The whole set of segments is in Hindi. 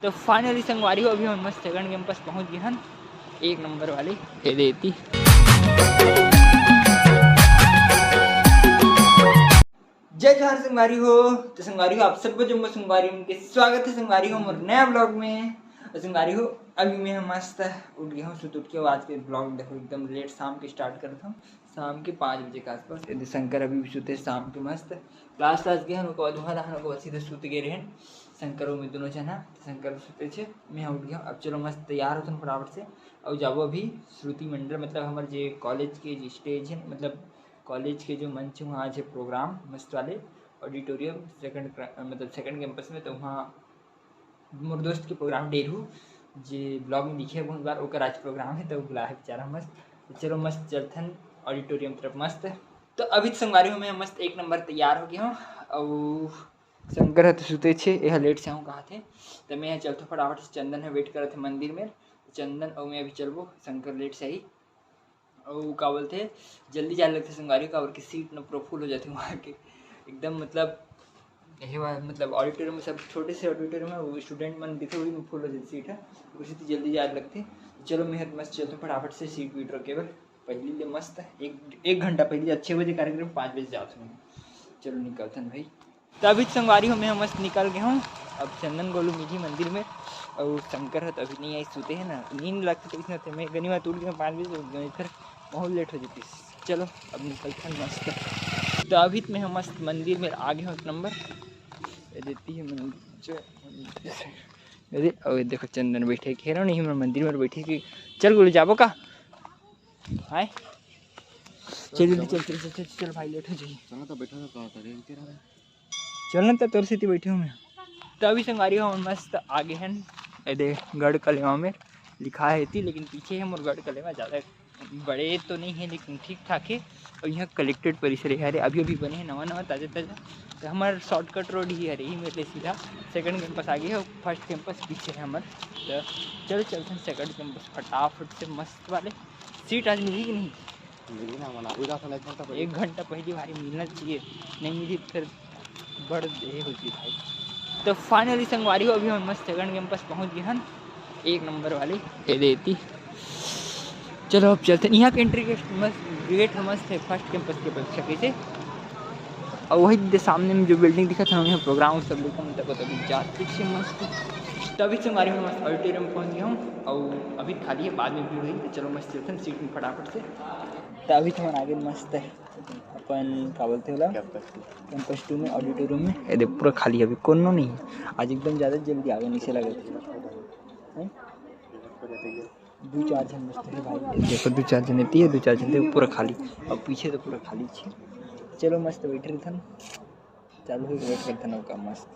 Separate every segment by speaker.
Speaker 1: तो फाइनली संगवारी हो अभी हम मस्त सेकंड कैंपस पहुंच गए हैं, एक नंबर वाले ये देती। जय जोहार संगवारी हो। तो संगवारी हो आप सब जम्मू संगवारी उनके स्वागत है संगवारी हो मोर नया ब्लॉग में। संगवारी हो अभी मैं मस्त उठ गया हूँ, सुत उठ के आज के ब्लॉग देखो एकदम लेट शाम के स्टार्ट कर था, शाम के 5 बजे के आसपास। यदि शंकर अभी भी सुते शाम के मस्त क्लास गए हैं उनको वहाँ सीधे सुत गए रहे शंकर में दोनों जना। शंकर सुते छे मैं उठ गया। अब चलो मस्त तैयार होते फटाफट से और जाबो अभी श्रुति मंडल मतलब हमारे जो कॉलेज के जो स्टेज है मतलब कॉलेज के जो मंच वहाँ आज है प्रोग्राम मस्त वाले ऑडिटोरियम सेकंड कैंपस में। तो वहाँ मोर दोस्त के प्रोग्राम डेरू जे ब्लॉग में दिखे बहुत बार ओकर आज प्रोग्राम है तो बुला है बेचारा मस्त। तो चलो मस्त चलथन ऑडिटोरियम तरफ मस्त। तो अभी संगवारी हूँ मैं मस्त एक नंबर तैयार हो गया हूँ और शंकर है तो सुते छे यह लेट से हूँ कहा थे। तो मैं चलता फटाफट से चंदन है वेट कर थे मंदिर में। चंदन और मैं अभी चलबो शंकर लेट से ही और का बोलते जल्दी जाने लगते संगवारी का और की सीट न पूरा फुल हो जाती वहाँ के एकदम मतलब ऑडिटोरियम में सब छोटे से ऑडिटोरियम में वो स्टूडेंट मन दिखे वही में फुल हो जाती सीट है उसी से जल्दी जाने लगते। चलो मैं मस्त चलता हूँ फटाफट से सीट वीट रख केवल पहले लिए मस्त एक घंटा पहले 6 बजे कार्यक्रम 5 बजे जाता हूँ। चलो निकलते हैं भाई। तो अभी संगवारी हूँ मैं मस्त निकल गया हूँ। अब चंदन गोलू निजी मंदिर में और शंकर है तो अभी नहीं आई सोते हैं ना नींद लगती तो इसमें मैं गनी बात उठ गया 5 बजे फिर बहुत लेट हो जाती। चलो अब निकलते हैं मस्त। तो अभी मैं मस्त मंदिर में आ गया हूँ एक नंबर देती है मंदिर और देखो चंदन बैठे खेरो नहीं मैं मंदिर में बैठी कि चल गोलू जाबो का हाय चल जल्दी चल भाई लेट हो जाइए। चलना तो तोर से बैठे हूँ मैं। तो अभी संगवारी हूँ मस्त आगे हैं ये गढ़ कलेवा में लिखा है थी लेकिन पीछे है मोर गढ़ कलेवा ज़्यादा बड़े तो नहीं है लेकिन ठीक ठाक है। और यहाँ कलेक्टेड परिसर है अभी बने हैं नवा ताज़ा। तो हमारे शॉर्टकट रोड ही है रही मेरे सीधा सेकंड कैंपस आगे है फर्स्ट कैंपस पीछे है हमारे। तो चलो चलते हैं सेकंड कैंपस फटाफट से मस्त वाले। सीट आज मिली कि नहीं एक घंटा पहले भाई मिलना चाहिए नहीं मिली फिर बड़ देर होती भाई। तो फाइनली संगवारी हो अभी हम मस्त सेकंड कैंपस पहुंच गए हैं एक नंबर वाले ये देती। चलो अब चलते हैं। यहाँ के एंट्री गेट मस्त है फर्स्ट कैंपस के परीक्षा कैसे और वही सामने में जो बिल्डिंग दिखा था यहाँ प्रोग्राम सब लोग तभी जाते थे मस्त। तो अभी संगवारी में मस्त ऑडिटोरियम पहुँच गया हूँ और अभी खाली है बाद में भीड़ हुई। तो चलो मस्त चलते हैं सीट में फटाफट से। तो अभी तो आगे मस्त है अपन क्या बोलते हो कैंपस 2 में ऑडिटोरियम में ये पूरा खाली है अभी कोनो नहीं है आज एकदम ज़्यादा जल्दी आगे नीचे लगे थे 2-4 जन मस्त है भाई देखो 2-4 जन है 2-4 जन थे पूरा खाली और पीछे तो पूरा खाली छे। चलो मस्त बैठ रहे थे चालू हो वेट करते ना का मस्त।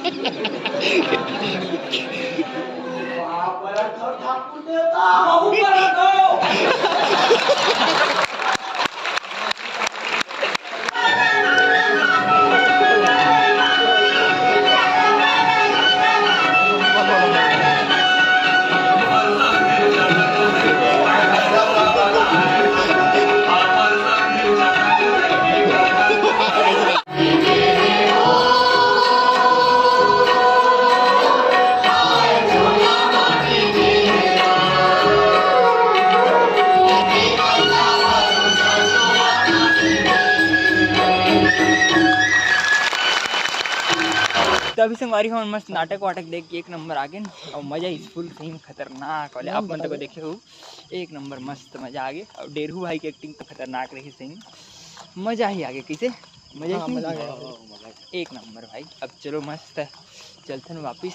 Speaker 1: तो अभी संगवारी हम मस्त नाटक वाटक देख के एक नंबर आ गए और मजा इस फुल सही में खतरनाक वाले आप मतलब को देखे हो एक नंबर मस्त मजा आ गया। और डेरू भाई की एक्टिंग तो खतरनाक रही सही में, मजा ही आ गया। किसे मजा आ गया एक नंबर भाई। अब चलो मस्त है चलते हैं वापिस,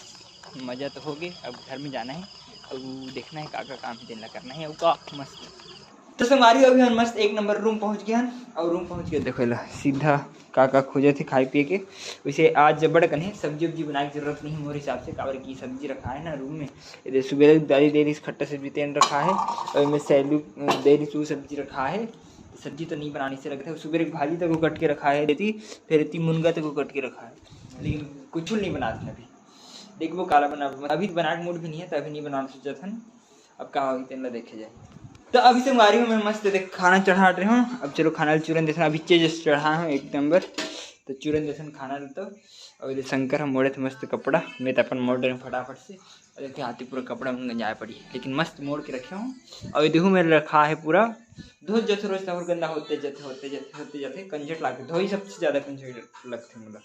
Speaker 1: मजा तो हो गया। अब घर में जाना है और देखना है का काम है दिन करना है का मस्त। तो संगवारी अभी हम मस्त एक नंबर रूम पहुंच गया और रूम पहुंच के देखो ला सीधा काका खोजे थे खाए पिए के। वैसे आज जबड़ कने सब्जी वब्जी बनाने की जरूरत नहीं मोरे हिसाब से, काबर की सब्जी रखा है ना रूम में। इधर सुबह दादी दे रही खट्टा सब्जी तेन रखा है और मैं सैलू दे रही सू सब्जी रखा है। सब्जी तो नहीं बनाने से लगता है, सुबह एक भाजी तक को कट के रखा है देती, फिर इतनी मुनगा तक को कट के रखा है, लेकिन कुछ नहीं बनाते अभी। देख वो काला बना अभी बना के मूड भी नहीं है तो अभी नहीं बनाना सोचा था। अब कहा होगी तेन देखे जाए। तो अभी से मारी हूँ मैं मस्त देख खाना चढ़ा रहे हूँ। अब चलो खाना चूरन जैसा अभी चीज चढ़ा हूँ एक नंबर, तो चूरन जैसा खाना लेता हूँ। और इधर शंकर हम मोड़े थे मस्त कपड़ा, मैं तो अपन मोड़ रहे फटाफट से। और देखिए हाथी पूरा कपड़ा में गंजाए पड़ी, लेकिन मस्त मोड़ के रखे हूँ। और देखो मेरे रखा है पूरा धो जैसे रोज तक गंदा होते जाते कंजट लाके धो ही सबसे ज़्यादा कंजट लगते हैं मतलब।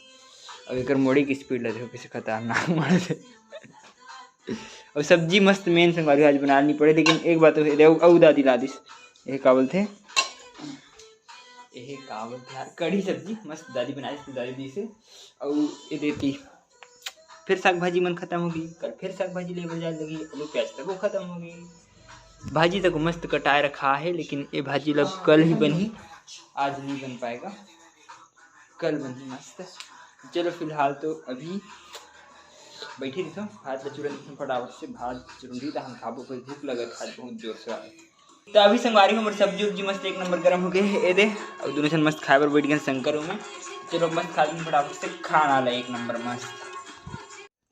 Speaker 1: अब एक मोड़ी की स्पीड लगे हो किसी खतरनाक मार से। और सब्जी मस्त मेन संगवारी आज बनानी पड़े, लेकिन एक बात तो दादी लादिस ये कावल थे यार कढ़ी सब्जी मस्त दादी बनाई थी दादी दी से। और ये देती फिर साग भाजी मन खत्म हो गई, कल फिर साग भाजी ले जाने लगी, आलू प्याज तक वो खत्म हो गई। भाजी तक मस्त कटाए रखा है, लेकिन ये भाजी लग कल ही बनी, आज नहीं बन पाएगा, कल बनी मस्त। चलो फिलहाल तो अभी बैठी रही भात चूरन फटाफट से भात चुरूंगी तो हम खाबो कोई भूख लगा आज बहुत जोर से आए। तो अभी संगवारी हमारे सब्जी उब्जी मस्त एक नंबर गर्म हो गए ये दे और दोनों से मस्त खाए पर बैठ गए शंकर में। चलो मस्त खा दी फटाफट से खाना ला एक नंबर मस्त।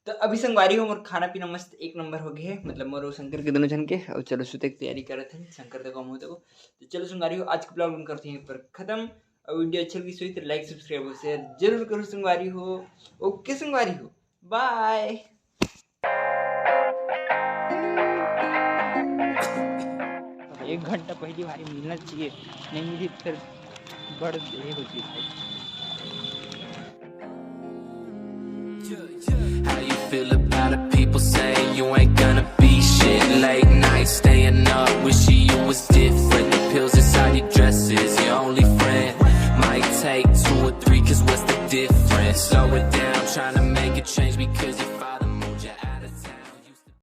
Speaker 1: तो अभी संगवारी हो मोर खाना पीना मस्त एक नंबर हो गया है, मतलब मोर शंकर के दोनों जन के। और चलो सुते की तैयारी कर रहे थे शंकर तक कम होते को। तो चलो संगवारी हो आज का ब्लॉग करते हैं पर खत्म। और वीडियो अच्छी लगी सो तो लाइक सब्सक्राइब और शेयर जरूर करो संगवारी हो। ओके संगवारी हो बाय। एक घंटा पहले भाई मिलना चाहिए, नहीं मिली फिर बड़ देर होती भाई।
Speaker 2: How you feel about it? People say you ain't gonna be shit like